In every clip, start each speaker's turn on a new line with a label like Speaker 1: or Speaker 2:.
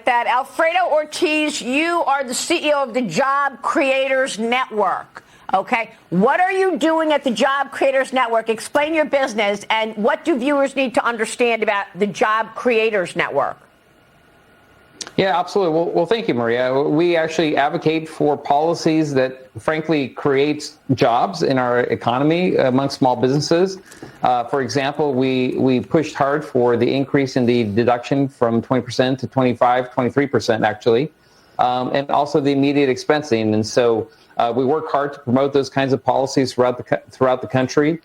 Speaker 1: that. Alfredo Ortiz, you are the CEO of the Job Creators Network. Okay. What are you doing at the Job Creators Network? Explain your business, and what do viewers need to understand about the Job Creators Network?
Speaker 2: Yeah, absolutely. Well, thank you, Maria. We actually advocate for policies that, frankly, creates jobs in our economy among small businesses. For example, we pushed hard for the increase in the deduction from 20% to 23%, actually, and also the immediate expensing. And so we work hard to promote those kinds of policies throughout the country.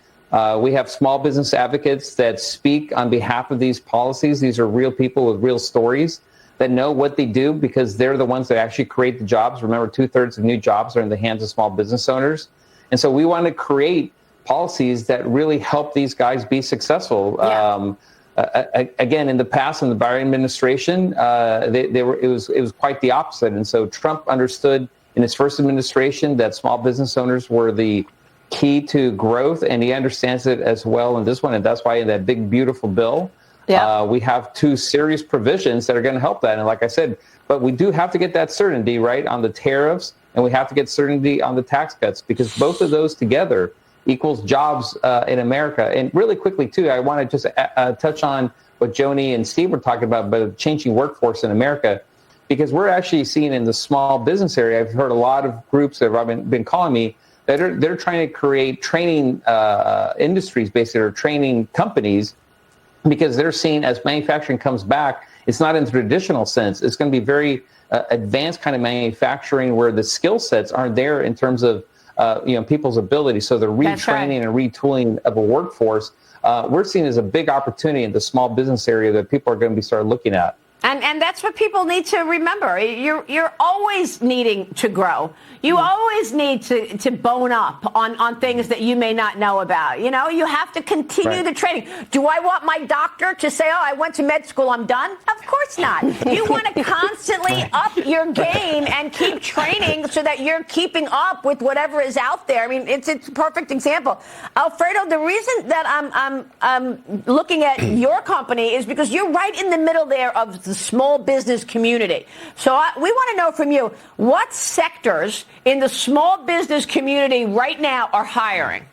Speaker 2: We have small business advocates that speak on behalf of these policies. These are real people with real stories that know what they do because they're the ones that actually create the jobs. Remember, 2/3 of new jobs are in the hands of small business owners. And so we want to create policies that really help these guys be successful. Yeah. Again, in the past, in the Biden administration, it was quite the opposite. And so Trump understood in his first administration that small business owners were the key to growth, and he understands it as well in this one. And that's why in that big, beautiful bill, we have two serious provisions that are going to help that. And like I said, but we do have to get that certainty, right, on the tariffs, and we have to get certainty on the tax cuts, because both of those together equals jobs in America. And really quickly, too, I want to just touch on what Joni and Steve were talking about the changing workforce in America, because we're actually seeing in the small business area, I've heard a lot of groups that have been calling me that they're trying to create training industries, basically, or training companies, because they're seeing as manufacturing comes back, it's not in the traditional sense. It's going to be very advanced kind of manufacturing where the skill sets aren't there in terms of people's ability. So the retraining and retooling of a workforce, we're seeing as a big opportunity in the small business area that people are going to be started looking at.
Speaker 1: And that's what people need to remember. You're always needing to grow. You always need to bone up on things that you may not know about. You know, you have to continue the training. Do I want my doctor to say, oh, I went to med school, I'm done? Of course not. You want to constantly up your game and keep training so that you're keeping up with whatever is out there. I mean, it's a perfect example. Alfredo, the reason that I'm looking at your company is because you're right in the middle there of the small business community. So we want to know from you, what sectors in the small business community right now are hiring?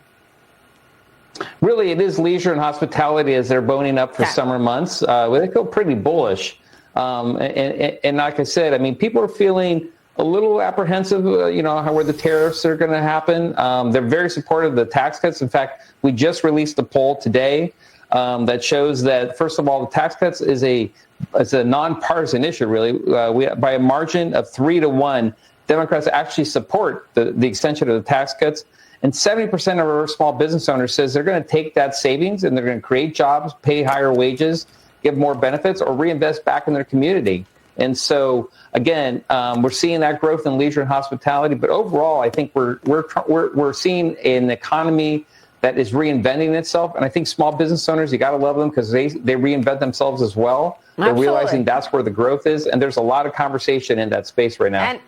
Speaker 2: Really, it is leisure and hospitality as they're boning up for summer months. They feel pretty bullish. And like I said, I mean, people are feeling a little apprehensive, where the tariffs are going to happen. They're very supportive of the tax cuts. In fact, we just released a poll today that shows that, first of all, the tax cuts is a nonpartisan issue, really. By a margin of 3-1, Democrats actually support the extension of the tax cuts. And 70% of our small business owners says they're going to take that savings and they're going to create jobs, pay higher wages, give more benefits, or reinvest back in their community. And so, again, we're seeing that growth in leisure and hospitality. But overall, I think we're seeing an economy that is reinventing itself. And I think small business owners, you got to love them because they reinvent themselves as well. They're realizing that's where the growth is. And there's a lot of conversation in that space right now.